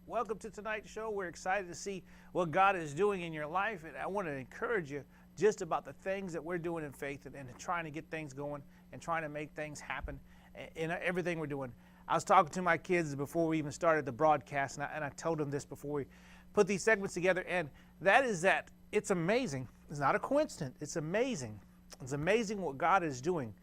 Welcome to tonight's show. We're excited to see what God is doing in your life, and I want to encourage you just about the things that we're doing in faith and trying to get things going and trying to make things happen in everything we're doing. I was talking to my kids before we even started the broadcast, and I told them this before we put these segments together, and that is that it's amazing. It's not a coincidence. It's amazing. It's amazing what God is doing.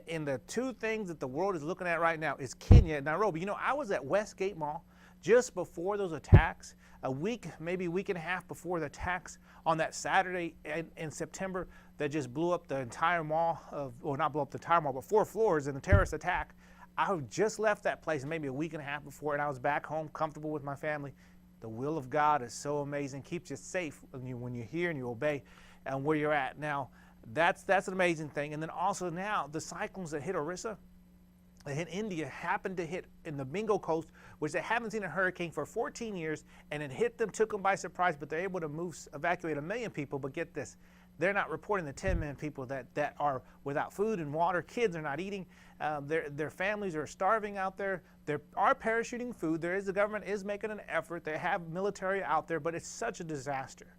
In the two things that the world is looking at right now is Kenya and Nairobi. You know, I was at Westgate Mall just before those attacks, a week, maybe a week and a half before the attacks on that Saturday in September that just blew up the entire mall well, not blew up the entire mall, but 4 floors in the terrorist attack. I just left that place maybe a week and a half before, and I was back home comfortable with my family. The will of God is so amazing, keeps you safe when you hear and you obey and where you're at. Now, that's an amazing thing. And then also now, the cyclones that hit Orissa, that hit India, happened to hit in the Bengal coast, which they haven't seen a hurricane for 14 years, and it hit them, took them by surprise, but they're able to evacuate 1 million people. But get this, they're not reporting the 10 million people that are without food and water. Kids are not eating. Their families are starving out there. They are parachuting food. The government is making an effort. They have military out there, but it's such a disaster.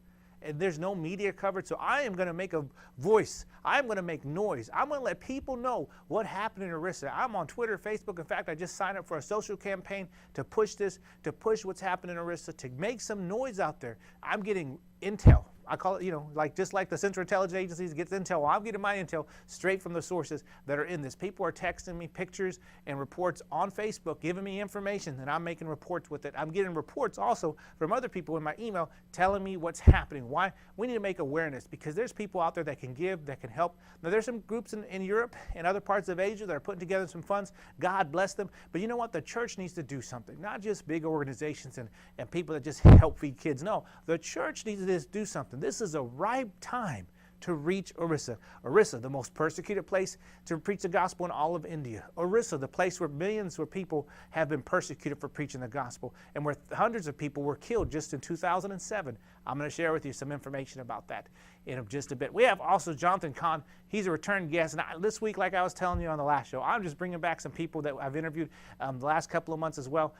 And there's no media coverage, so I am going to make a voice. I'm going to make noise. I'm going to let people know what happened in Orissa. I'm on Twitter, Facebook. In fact, I just signed up for a social campaign to push this, to push what's happening in Orissa, to make some noise out there. I'm getting intel. I call it, just like the Central Intelligence Agencies gets intel. Well, I'm getting my intel straight from the sources that are in this. People are texting me pictures and reports on Facebook, giving me information, and I'm making reports with it. I'm getting reports also from other people in my email telling me what's happening. Why? We need to make awareness, because there's people out there that can give, that can help. Now, there's some groups in Europe and other parts of Asia that are putting together some funds. God bless them. But you know what? The church needs to do something. Not just big organizations and people that just help feed kids. No, the church needs to do something. This is a ripe time to reach Orissa. Orissa, the most persecuted place to preach the gospel in all of India. Orissa, the place where millions of people have been persecuted for preaching the gospel, and where hundreds of people were killed just in 2007. I'm going to share with you some information about that in just a bit. We have also Jonathan Cahn. He's a return guest. And this week, like I was telling you on the last show, I'm just bringing back some people that I've interviewed the last couple of months as well,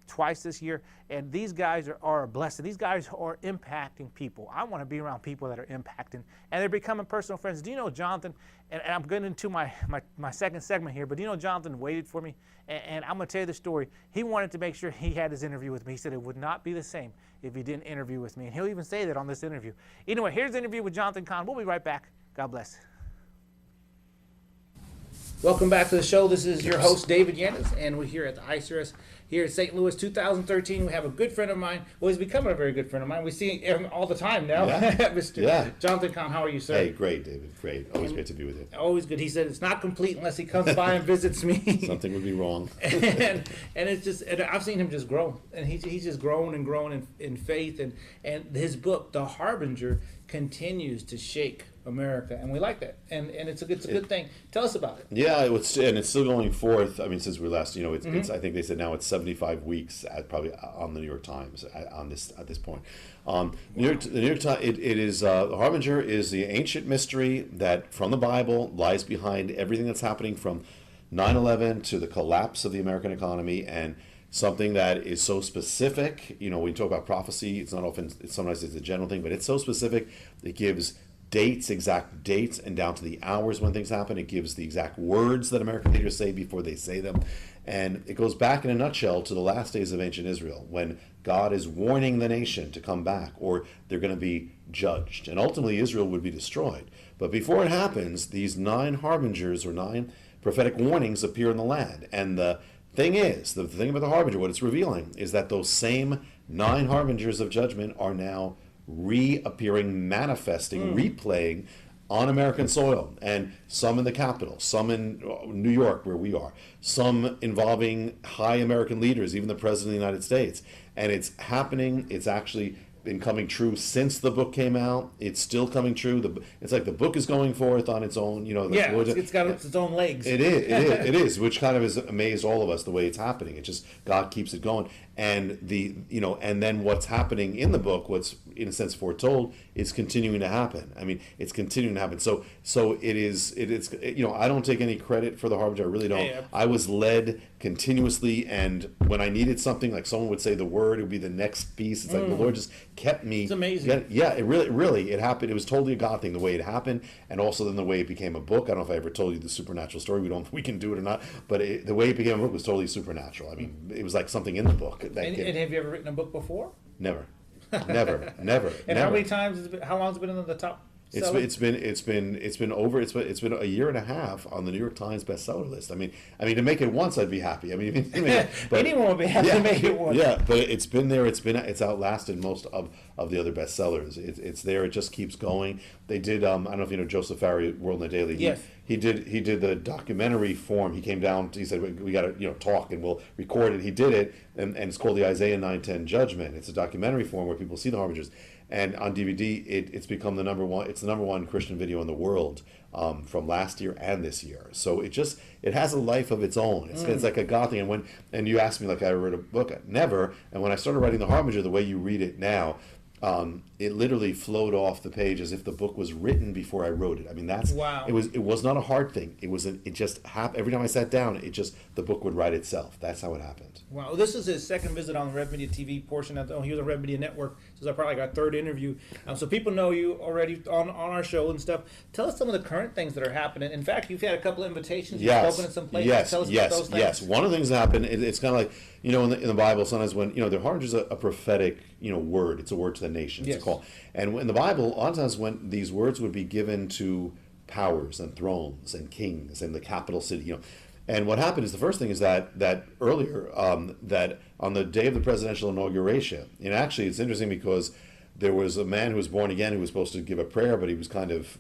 twice this year. And these guys are a blessing. These guys are impacting people. I want to be around people that are impacting, and they're becoming personal friends. Do you know Jonathan? And I'm getting into my second segment here, but do you know Jonathan waited for me? And I'm going to tell you the story. He wanted to make sure he had his interview with me. He said it would not be the same if he didn't interview with me. And he'll even say that on this interview. Anyway, here's the interview with Jonathan Cahn. We'll be right back. God bless. Welcome back to the show. This is your host, David Yanez, and we're here at the ICRS here in St. Louis, 2013. We have a good friend of mine. Well, he's becoming a very good friend of mine. We see him all the time now. Yeah. Mr. Jonathan Cahn, how are you, sir? Hey, great, David. Great. Always great to be with you. Always good. He said it's not complete unless he comes by and visits me. Something would be wrong. and it's just, and I've seen him just grow. And he's just grown and grown in faith. And his book, The Harbinger, continues to shake America, and we like that, and it's a good thing. Tell us about it. Yeah, it's still going forth. I mean, since we last, it's I think they said now it's 75 weeks probably on the New York Times at this point. The New York Times. It is the Harbinger is the ancient mystery that from the Bible lies behind everything that's happening from 9/11 to the collapse of the American economy, and something that is so specific. When you talk about prophecy, sometimes it's a general thing, but it's so specific. It gives exact dates, and down to the hours when things happen. It gives the exact words that American leaders say before they say them. And it goes back in a nutshell to the last days of ancient Israel, when God is warning the nation to come back, or they're going to be judged. And ultimately Israel would be destroyed. But before it happens, these 9 harbingers, or 9 prophetic warnings, appear in the land. And the thing about the Harbinger, what it's revealing, is that those same 9 harbingers of judgment are now reappearing, manifesting, replaying on American soil, and some in the Capitol, some in New York, where we are, some involving high American leaders, even the President of the United States. And it's happening. It's actually been coming true since the book came out. It's still coming true. It's like the book is going forth on its own. It's got its own legs. It is, which kind of has amazed all of us the way it's happening. It just, God keeps it going, and and then what's happening in the book, what's in a sense foretold, is continuing to happen. I mean, it's continuing to happen. So it is. I don't take any credit for the Harbinger. I really don't. Yeah. I was led continuously, and when I needed something, like someone would say the word, it would be the next piece. It's like the Lord just kept me. It's amazing. Yeah, it really it happened. It was totally a God thing, the way it happened, and also then the way it became a book. I don't know if I ever told you the supernatural story. We can do it or not, but the way it became a book was totally supernatural. I mean, it was like something in the book. And have you ever written a book before? Never. And Never. how many times has it been, how long has it been in the top seller? It's been a year and a half on the New York Times bestseller list. I mean to make it once, I'd be happy. But anyone would be happy to make it once. Yeah, but it's been there. It's outlasted most of the other bestsellers. It's there. It just keeps going. They did. I don't know if you know Joseph Farry, World in a Daily. Yes. He did the documentary form. He came down. He said we got to talk and we'll record it. He did it, and it's called the Isaiah 9:10 Judgment. It's a documentary form where people see the harbingers. And on DVD, it's become the number one. It's the number one Christian video in the world from last year and this year. So it has a life of its own. It's like a God thing. And you asked me like I wrote a book. Never. And when I started writing the Harbinger, the way you read it now, it literally flowed off the page as if the book was written before I wrote it. I mean, wow. It was not a hard thing. It just happened. Every time I sat down, the book would write itself. That's how it happened. Wow, this is his second visit on the Red Media TV portion. He was on Red Media Network. This is probably our third interview. So people know you already on our show and stuff. Tell us some of the current things that are happening. In fact, you've had a couple of invitations. You've spoken in some places. Tell us about those things. Yes. One of the things that happened, it's kind of like, in the Bible, sometimes when, the Harbinger is a prophetic, word. It's a word to the nation. It's a call. And in the Bible, a lot of times when these words would be given to powers and thrones and kings and the capital city, And what happened is the first thing is that earlier, that on the day of the presidential inauguration, and actually it's interesting because there was a man who was born again who was supposed to give a prayer, but he was kind of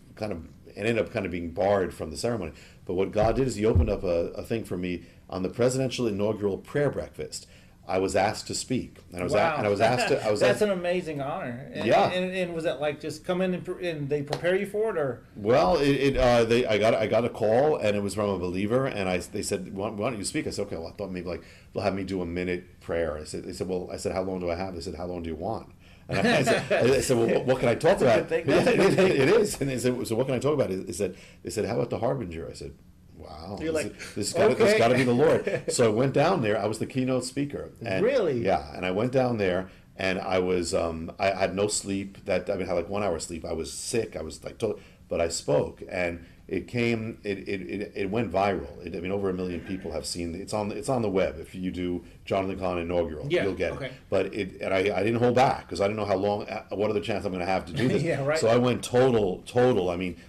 ended up kind of being barred from the ceremony. But what God did is he opened up a thing for me on the presidential inaugural prayer breakfast. I was asked to speak, and I was asked to. That's an amazing honor. And was that like just come in and they prepare you for it, or? Well, I got a call, and it was from a believer, and they said, "Why don't you speak?" I said, "Okay." Well, I thought maybe like they'll have me do a minute prayer. They said, "Well," I said, "How long do I have?" They said, "How long do you want?" And I said, "Well, what can I talk about?" It is. And they said, "So what can I talk about?" They said, "How about the Harbinger?" I said, "Wow, you're this has got to be the Lord." So I went down there. I was the keynote speaker. And, really? Yeah, and I went down there, and I was I had no sleep. I had like 1 hour sleep. I was sick. I was like but I spoke, and it went viral. Over 1 million people have seen it. It's on the web. If you do Jonathan Cahn inaugural, you'll get it. But I didn't hold back because I didn't know how long. What other chance I'm going to have to do this? Yeah, right. So I went total.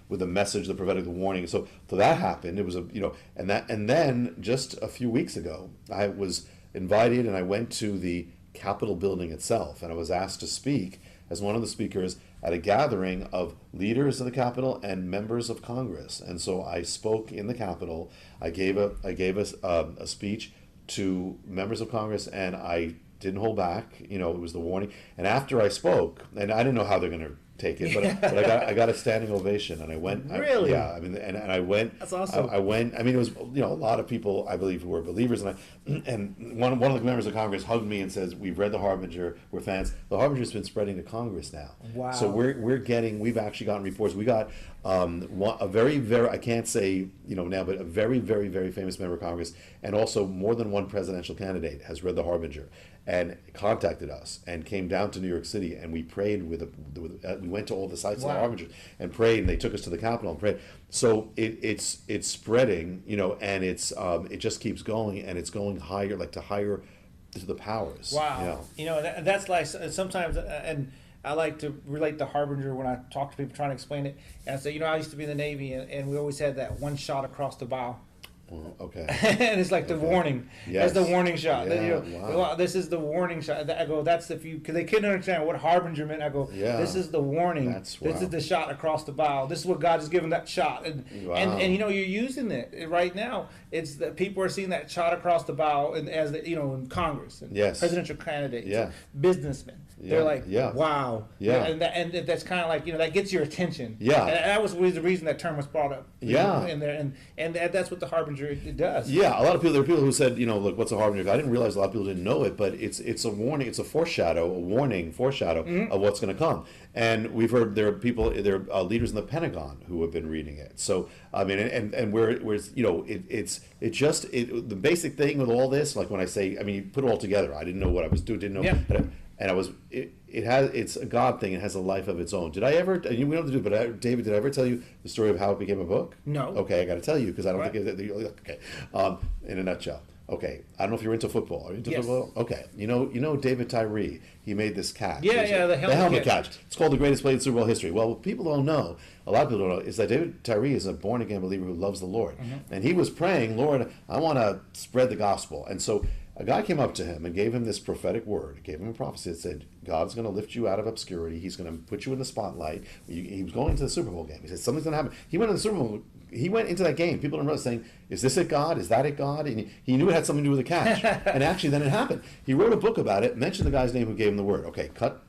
With the message, the prophetic, the warning. So that happened. It was and then just a few weeks ago, I was invited and I went to the Capitol building itself, and I was asked to speak as one of the speakers at a gathering of leaders of the Capitol and members of Congress. And so I spoke in the Capitol. I gave a speech to members of Congress, and I didn't hold back. It was the warning. And after I spoke, and I didn't know how they're going to take it, but I got a standing ovation, and I went. Really? And I went. That's awesome. I went. It was a lot of people I believe who were believers, and one of the members of Congress hugged me and says, "We've read the Harbinger. We're fans." The Harbinger's been spreading to Congress now. Wow. So we've actually gotten reports. We got a very I can't say now, but a very very very famous member of Congress, and also more than one presidential candidate has read the Harbinger and contacted us and came down to New York City, and we prayed we went to all the sites of the Harbinger and prayed, and they took us to the Capitol and prayed. So it's spreading, and it just keeps going, and it's going higher, like to the powers. Wow. That's like sometimes, and I like to relate the Harbinger when I talk to people trying to explain it. And I say, I used to be in the Navy, and we always had that one shot across the bow. Well, okay. And it's like the warning. Yes. That's the warning shot. Yeah, You know, wow. well, this is the warning shot. I go, that's if you, because they couldn't understand what Harbinger meant. I go, Yeah. this is the warning. That's This wow. is the shot across the bow. This is what God has given that shot. And Wow. and you know, you're using it right now. It's that people are seeing that shot across the bow, and as the, you know, in Congress and Yes. presidential candidates, Yeah. businessmen. Yeah. They're like, Yeah. wow. Yeah. And that's kind of like, you know, that gets your attention. Yeah. And that was the reason that term was brought up. Yeah. In there, and that's what the Harbinger it does. Yeah, a lot of people. There are people who said, you know, look, what's a harbinger? I didn't realize a lot of people didn't know it, but it's a warning. It's a foreshadow, of what's going to come. And we've heard there are leaders in the Pentagon who have been reading it. So I mean, and where you know, the basic thing with all this, like when I say, I mean, you put it all together. I didn't know what I was doing. Didn't know. Yeah. And I was. It's a God thing. It has a life of its own. Did I ever? We don't have to do. But David, did I ever tell you the story of how it became a book? No. Okay, I got to tell you because I don't Right. think okay. In a nutshell. Okay, I don't know if you're into football. Are you into Yes. football? Okay, you know David Tyree. He made this catch. Yeah, the helmet catch. It's called the greatest play in Super Bowl history. Well, what people don't know, a lot of people don't know, is that David Tyree is a born again believer who loves the Lord, and he was praying, Lord, I want to spread the gospel, and so a guy came up to him and gave him this prophetic word, gave him a prophecy that said, God's going to lift you out of obscurity. He's going to put you in the spotlight. He was going to the Super Bowl game. He said, something's going to happen. He went to the Super Bowl. He went into that game. People don't know, saying, is this it, God? Is that it, God? And he knew it had something to do with the catch. And actually, then it happened. He wrote a book about it, mentioned the guy's name who gave him the word. Okay, cut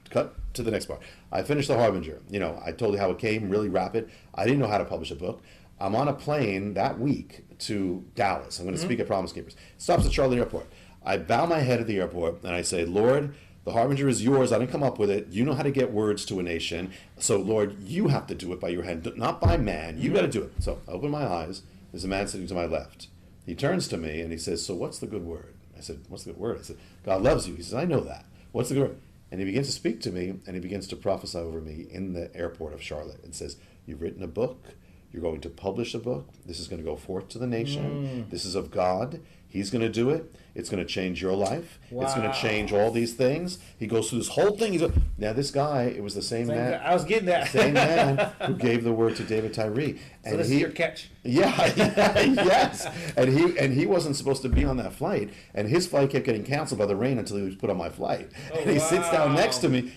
to the next part. I finished The Harbinger. You know, I told you how it came, really rapid. I didn't know how to publish a book. I'm on a plane that week to Dallas. I'm going to speak at Promise Keepers. Stops at Charlotte Airport. I bow my head at the airport and I say, Lord, the Harbinger is yours. I didn't come up with it. You know how to get words to a nation. So, Lord, you have to do it by your hand, not by man. You got to do it. So I open my eyes. There's a man sitting to my left. He turns to me and he says, so what's the good word? I said, what's the good word? I said, God loves you. He says, I know that. What's the good word? And he begins to speak to me and he begins to prophesy over me in the airport of Charlotte and says, you've written a book. You're going to publish a book. This is going to go forth to the nation. This is of God. He's going to do it. It's going to change your life. Wow. It's going to change all these things. He goes through this whole thing. Now, this guy, it was the same man. I was getting that. Same man who gave the word to David Tyree. So this is your catch. Yeah, yes. And he wasn't supposed to be on that flight. And his flight kept getting canceled by the rain until he was put on my flight. Oh, and he sits down wow. next to me.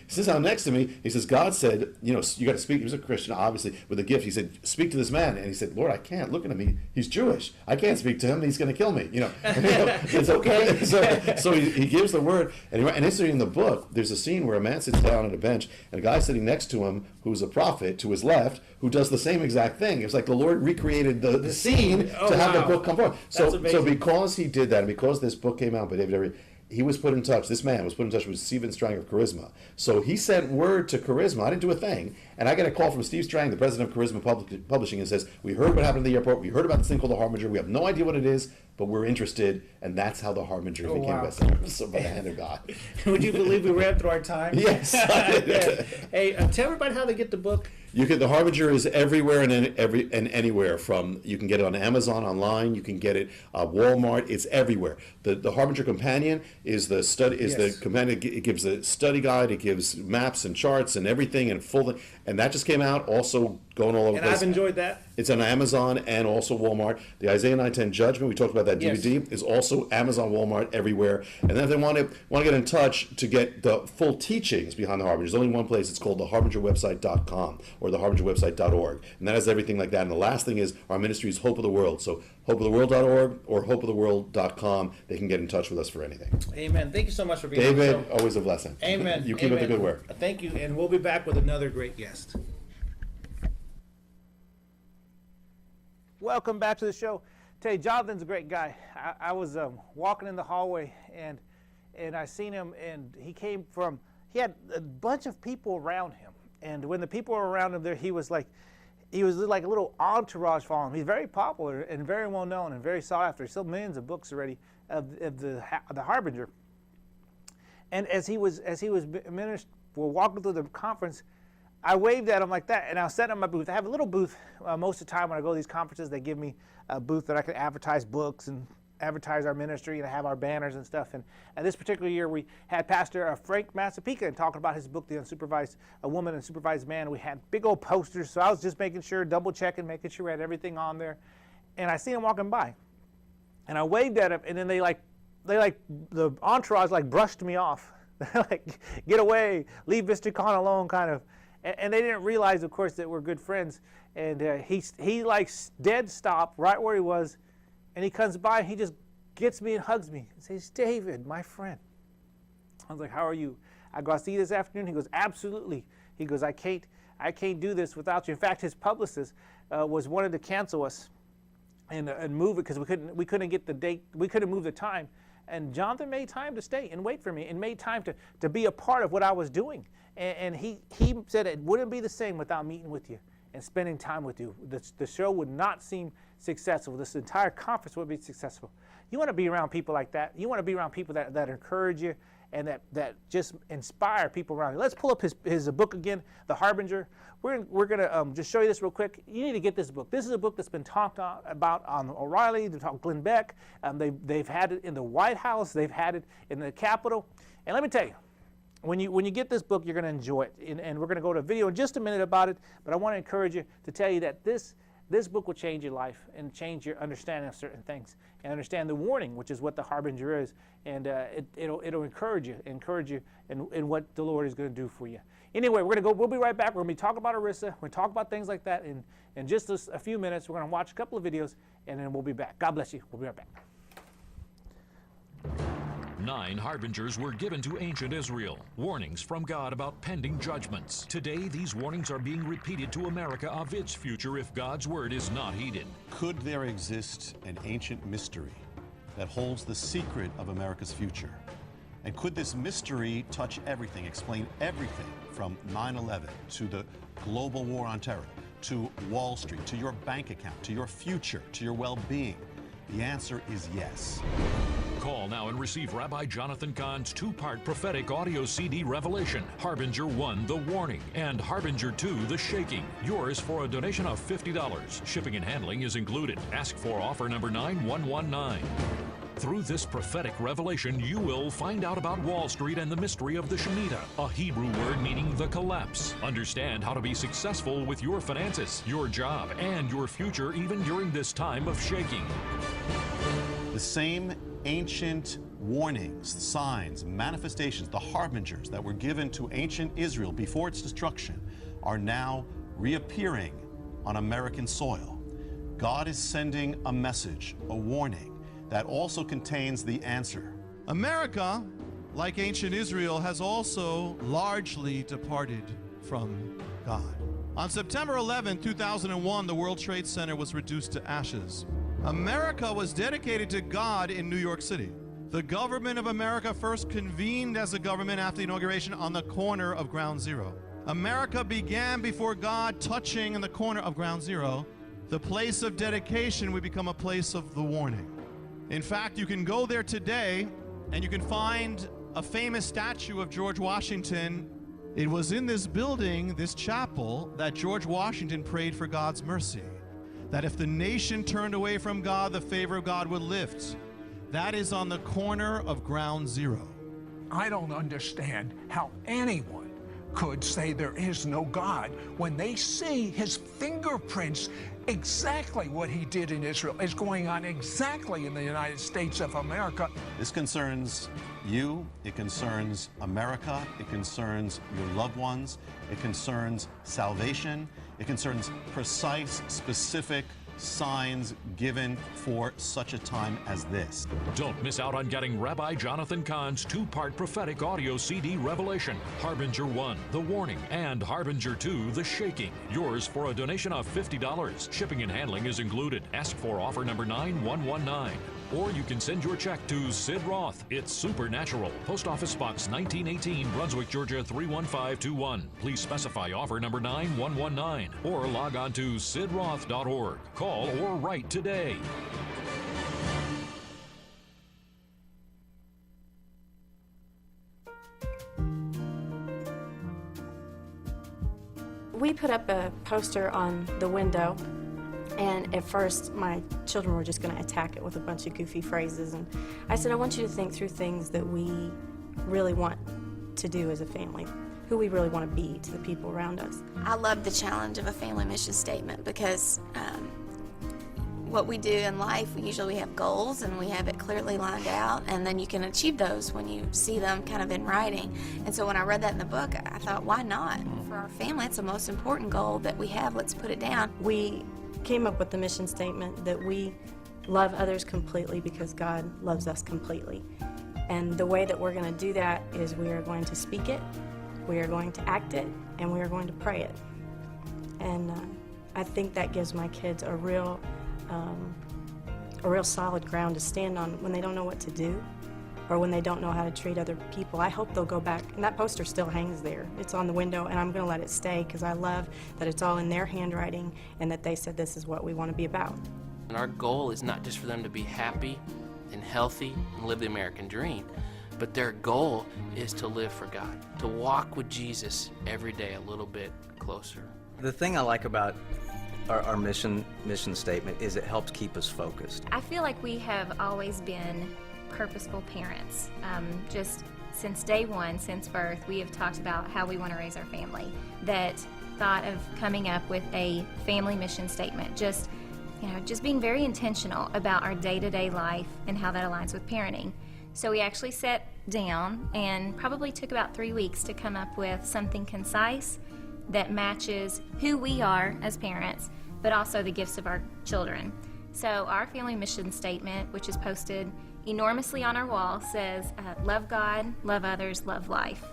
He says, God said, you know, you got to speak. He was a Christian, obviously, with a gift. He said, speak to this man. And he said, Lord, I can't. Look at him. He's Jewish. I can't speak to him. He's going to kill me. You know. It's okay. So he gives the word. And instantly in the book, there's a scene where a man sits down on a bench and a guy sitting next to him who's a prophet to his left who does the same exact thing. It's like the Lord recreated the scene to have the book come forth. So because he did that, and because this book came out by David Tyree, he was put in touch, this man was put in touch with Stephen Strang of Charisma. So he sent word to Charisma. I didn't do a thing. And I get a call from Steve Strang, the president of Charisma Publishing, and says, we heard what happened at the airport. We heard about this thing called the Harbinger. We have no idea what it is, but we're interested. And that's how the Harbinger became a bestseller. So by the hand of God. Would you believe we ran through our time? Yes. Hey, tell everybody how they get the book. The Harbinger is everywhere and anywhere. You can get it on Amazon online. You can get it Walmart. It's everywhere. The Harbinger Companion is the study. The companion. It gives a study guide. It gives maps and charts and everything and full. And that just came out. Also going all over the place. And I've enjoyed that. It's on Amazon and also Walmart. The Isaiah 9:10 Judgment, we talked about that DVD, is also Amazon, Walmart, everywhere. And then if they want to get in touch to get the full teachings behind the Harbinger, there's only one place. It's called theharbingerwebsite.com or theharbingerwebsite.org. And that has everything like that. And the last thing is our ministry is Hope of the World. So hopeoftheworld.org or hopeoftheworld.com. They can get in touch with us for anything. Amen. Thank you so much for being here. David, always a blessing. Amen. You keep up the good work. Thank you. And we'll be back with another great guest. Welcome back to the show. Tell you, Jonathan's a great guy. I was walking in the hallway and I seen him, and he had a bunch of people around him. And when the people were around him there, he was like a little entourage following him. He's very popular and very well known and very sought after. He sold millions of books already of the Harbinger. And as he was walking through the conference, I waved at him like that, and I was setting up my booth. I have a little booth most of the time when I go to these conferences. They give me a booth that I can advertise books and advertise our ministry and have our banners and stuff. And this particular year, we had Pastor Frank Massapequa talking about his book, The Unsupervised Woman and Supervised Man. We had big old posters, so I was just making sure, double checking, making sure we had everything on there. And I seen him walking by, And I waved at him, and then the entourage brushed me off. Like, get away, leave Mr. Cahn alone, kind of. And they didn't realize, of course, that we're good friends. And he dead stopped right where he was, and he comes by, and he just gets me and hugs me and says, David, my friend. I was like, how are you? I go, I'll see you this afternoon. He goes, absolutely. He goes, I can't do this without you. In fact, his publicist wanted to cancel us and move it because we couldn't get the date. We couldn't move the time. And Jonathan made time to stay and wait for me and made time to be a part of what I was doing. And he said it wouldn't be the same without meeting with you and spending time with you. The show would not seem successful. This entire conference would be successful. You want to be around people like that. You want to be around people that encourage you and that just inspire people around you. Let's pull up his book again, The Harbinger. We're going to just show you this real quick. You need to get this book. This is a book that's been talked about on O'Reilly. They've talked Glenn Beck. They've had it in the White House. They've had it in the Capitol. And let me tell you, when you get this book, you're going to enjoy it. And we're going to go to a video in just a minute about it. But I want to encourage you to tell you that this book will change your life and change your understanding of certain things and understand the warning, which is what the Harbinger is. And it'll encourage you in what the Lord is going to do for you. Anyway, we'll be right back. We're going to be talking about ERISA. We're going to talk about things like that in just a few minutes. We're going to watch a couple of videos, and then we'll be back. God bless you. We'll be right back. 9 harbingers were given to ancient Israel, warnings from God about pending judgments. Today, these warnings are being repeated to America of its future if God's word is not heeded. Could there exist an ancient mystery that holds the secret of America's future? And could this mystery touch everything, explain everything from 9/11 to the global war on terror, to Wall Street, to your bank account, to your future, to your well-being? The answer is yes. Call now and receive Rabbi Jonathan Cahn's 2-part prophetic audio CD revelation, Harbinger 1, The Warning, and Harbinger 2, The Shaking. Yours for a donation of $50. Shipping and handling is included. Ask for offer number 9119. Through this prophetic revelation, you will find out about Wall Street and the mystery of the Shemitah, a Hebrew word meaning the collapse. Understand how to be successful with your finances, your job, and your future even during this time of shaking. The same ancient warnings, signs, manifestations, the harbingers that were given to ancient Israel before its destruction are now reappearing on American soil. God is sending a message, a warning, that also contains the answer. America, like ancient Israel, has also largely departed from God. On September 11, 2001, the World Trade Center was reduced to ashes. America was dedicated to God in New York City. The government of America first convened as a government after the inauguration on the corner of Ground Zero. America began before God touching in the corner of Ground Zero. The place of dedication would become a place of the warning. In fact, you can go there today and you can find a famous statue of George Washington. It was in this building, this chapel, that George Washington prayed for God's mercy. That if the nation turned away from God, the favor of God would lift. That is on the corner of Ground Zero. I don't understand how anyone could say there is no God when they see his fingerprints. Exactly what he did in Israel is going on exactly in the United States of America. This concerns you, it concerns America, it concerns your loved ones, it concerns salvation, it concerns precise, specific signs given for such a time as this. Don't miss out on getting Rabbi Jonathan Cahn's 2-part prophetic audio CD revelation, Harbinger 1, The Warning, and Harbinger 2, The Shaking. Yours for a donation of $50. Shipping and handling is included. Ask for offer number 9119. Or you can send your check to Sid Roth. It's Supernatural. Post Office Box 1918, Brunswick, Georgia 31521. Please specify offer number 9119. Or log on to sidroth.org. Call or write today. We put up a poster on the window, and at first my children were just going to attack it with a bunch of goofy phrases, and I said, I want you to think through things that we really want to do as a family, who we really want to be to the people around us. I love the challenge of a family mission statement because what we do in life, usually we have goals and we have it clearly lined out, and then you can achieve those when you see them kind of in writing. And so when I read that in the book, I thought, why not? For our family, it's the most important goal that we have. Let's put it down. We came up with the mission statement that we love others completely because God loves us completely. And the way that we're going to do that is we are going to speak it, we are going to act it, and we are going to pray it. And I think that gives my kids a real solid ground to stand on when they don't know what to do or when they don't know how to treat other people. I hope they'll go back, and that poster still hangs there. It's on the window, and I'm going to let it stay because I love that it's all in their handwriting and that they said this is what we want to be about. And our goal is not just for them to be happy and healthy and live the American dream, but their goal is to live for God, to walk with Jesus every day a little bit closer. The thing I like about our mission statement is it helps keep us focused. I feel like we have always been purposeful parents. Just since day one, since birth, we have talked about how we want to raise our family. That thought of coming up with a family mission statement, just being very intentional about our day-to-day life and how that aligns with parenting. So we actually sat down and probably took about 3 weeks to come up with something concise that matches who we are as parents, but also the gifts of our children. So our family mission statement, which is posted enormously on our wall, says, love God, love others, love life.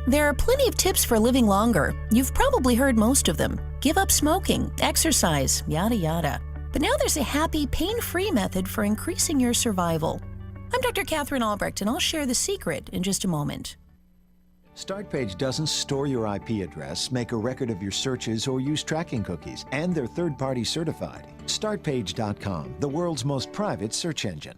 There are plenty of tips for living longer. You've probably heard most of them. Give up smoking, exercise, yada yada. But now there's a happy, pain-free method for increasing your survival. I'm Dr. Catherine Albrecht, and I'll share the secret in just a moment. StartPage doesn't store your IP address, make a record of your searches, or use tracking cookies, and they're third-party certified. StartPage.com, the world's most private search engine.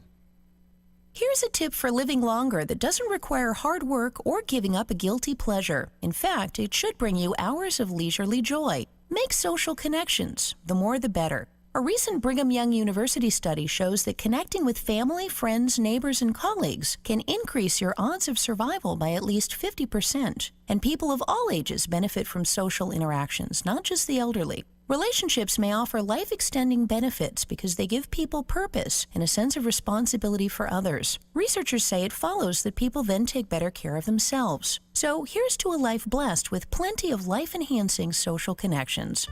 Here's a tip for living longer that doesn't require hard work or giving up a guilty pleasure. In fact, it should bring you hours of leisurely joy. Make social connections. The more, the better. A recent Brigham Young University study shows that connecting with family, friends, neighbors, and colleagues can increase your odds of survival by at least 50%. And people of all ages benefit from social interactions, not just the elderly. Relationships may offer life-extending benefits because they give people purpose and a sense of responsibility for others. Researchers say it follows that people then take better care of themselves. So here's to a life blessed with plenty of life-enhancing social connections.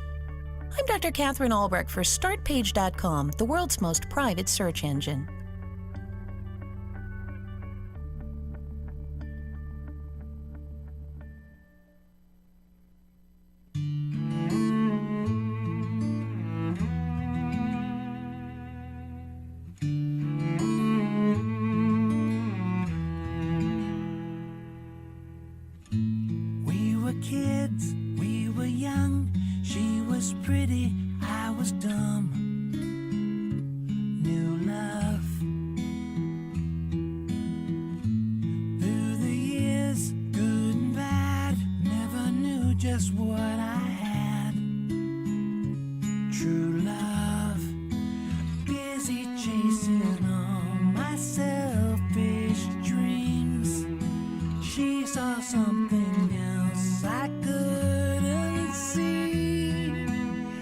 I'm Dr. Catherine Albrecht for StartPage.com, the world's most private search engine. We were kids, we were young. She was pretty, I was dumb. New love. Through the years, good and bad, never knew just what I had. True love, busy chasing all my selfish dreams. She saw something else I couldn't see.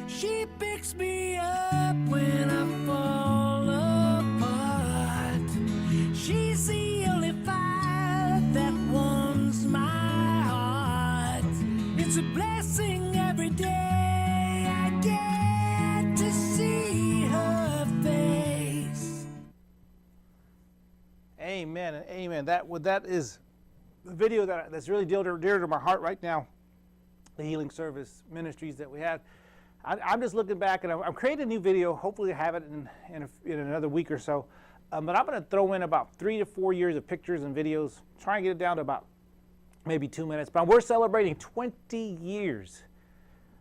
She picks me up when I fall apart. She's the only fire that warms my heart. It's a blessing every day I get to see her face. Amen and amen. That is the video that's really dear to my heart right now. The healing service ministries that we have. I'm just looking back, and I'm creating a new video. Hopefully, I have it in another week or so. But I'm going to throw in about 3 to 4 years of pictures and videos. Try and get it down to about maybe 2 minutes. But we're celebrating 20 years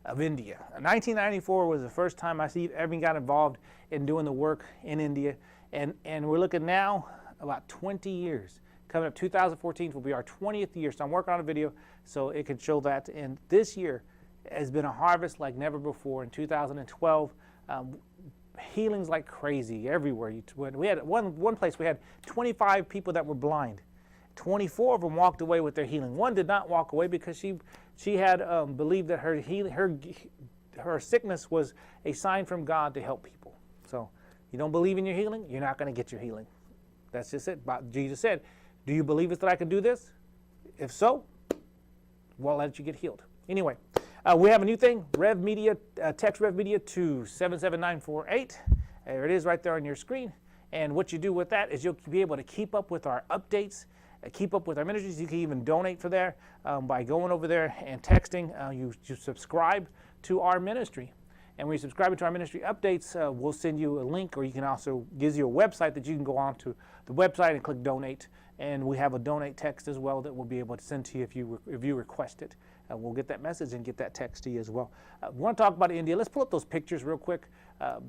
of India. 1994 was the first time I ever got involved in doing the work in India, and we're looking now about 20 years. Coming up 2014 will be our 20th year. So I'm working on a video so it can show that. And this year has been a harvest like never before. In 2012, healings like crazy everywhere. We had one place we had 25 people that were blind. 24 of them walked away with their healing. One did not walk away because she had believed that her sickness was a sign from God to help people. So you don't believe in your healing, you're not going to get your healing. That's just it. But Jesus said, do you believe that I can do this? If so, we'll let you get healed. Anyway, we have a new thing, Rev Media, text Rev Media to 77948. There it is right there on your screen. And what you do with that is you'll be able to keep up with our updates, keep up with our ministries. You can even donate for there by going over there and texting. You subscribe to our ministry. And when you subscribe to our ministry updates, we'll send you a link, or you can also gives you a website that you can go on to the website and click donate. And we have a donate text as well that we'll be able to send to you if you request it. We'll get that message and get that text to you as well. We want to talk about India. Let's pull up those pictures real quick.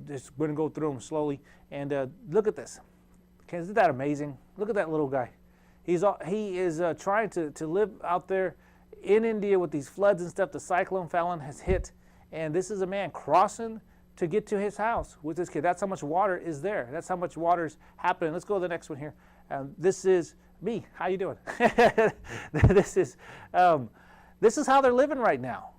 Just going to go through them slowly. And look at this. Okay, isn't that amazing? Look at that little guy. He is trying to live out there in India with these floods and stuff. The cyclone Fallon has hit. And this is a man crossing to get to his house with his kid. That's how much water is there. That's how much water is happening. Let's go to the next one here. This is me. How you doing? This is how they're living right now.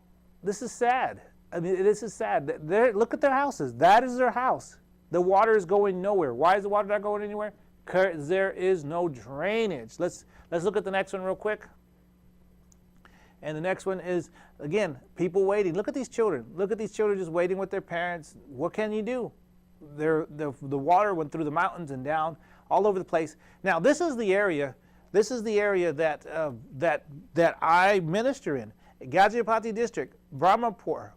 This is sad. I mean, this is sad. Look at their houses. That is their house. The water is going nowhere. Why is the water not going anywhere? Because there is no drainage. Let's look at the next one real quick. And the next one is, again, people waiting. Look at these children. Look at these children just waiting with their parents. What can you do? The water went through the mountains and down all over the place. Now, this is the area. This is the area that I minister in. Gajapati district, Brahmapur,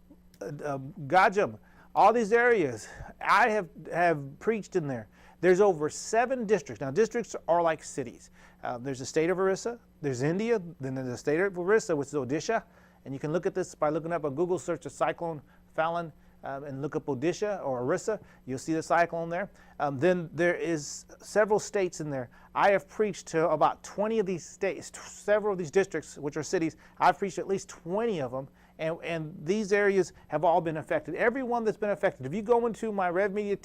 Gajam, all these areas. I have preached in there. There's over 7 districts. Now, districts are like cities. There's the state of Orissa, there's India, then there's the state of Orissa, which is Odisha. And you can look at this by looking up on Google, search the cyclone Fallon, and look up Odisha or Orissa. You'll see the cyclone there. Then there is several states in there. I have preached to about 20 of these states, several of these districts, which are cities. I've preached at least 20 of them. And these areas have all been affected. Everyone that's been affected. If you go into my Rev Media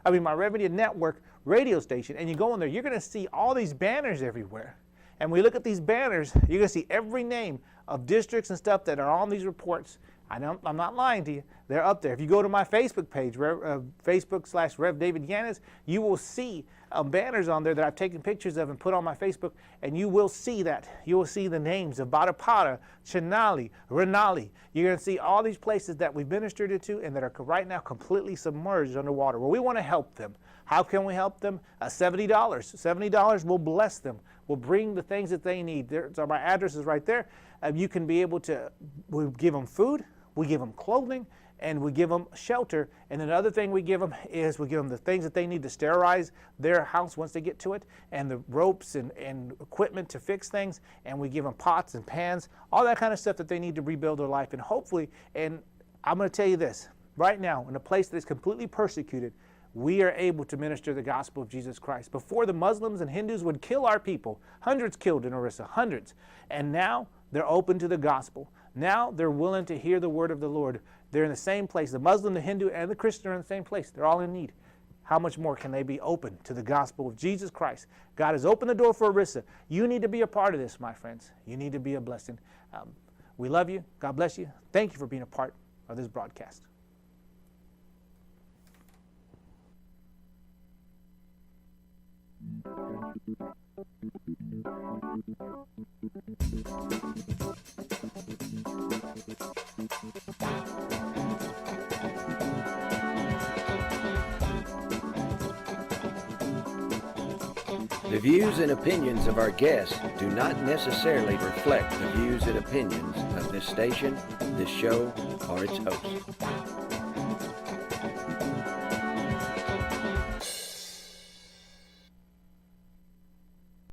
my Rev Media Network radio station, and you go in there, you're going to see all these banners everywhere. And we look at these banners, you're going to see every name of districts and stuff that are on these reports. I'm not lying to you. They're up there. If you go to my Facebook page, Facebook/Rev David Yanez, you will see banners on there that I've taken pictures of and put on my Facebook, and you will see that. You will see the names of Badapada, Chenali, Renali. You're going to see all these places that we've ministered to and that are right now completely submerged underwater. Well, we want to help them. How can we help them? $70. $70 will bless them. We'll bring the things that they need. So my address is right there. You can be able to, we give them food, we give them clothing, and we give them shelter. And another thing we give them is we give them the things that they need to sterilize their house once they get to it, and the ropes and equipment to fix things. And we give them pots and pans, all that kind of stuff that they need to rebuild their life. And hopefully, and I'm going to tell you this, right now, in a place that is completely persecuted, we are able to minister the gospel of Jesus Christ. Before, the Muslims and Hindus would kill our people. Hundreds killed in Orissa, hundreds. And now they're open to the gospel. Now they're willing to hear the word of the Lord. They're in the same place. The Muslim, the Hindu, and the Christian are in the same place. They're all in need. How much more can they be open to the gospel of Jesus Christ? God has opened the door for Orissa. You need to be a part of this, my friends. You need to be a blessing. We love you. God bless you. Thank you for being a part of this broadcast. The views and opinions of our guests do not necessarily reflect the views and opinions of this station, this show, or its host.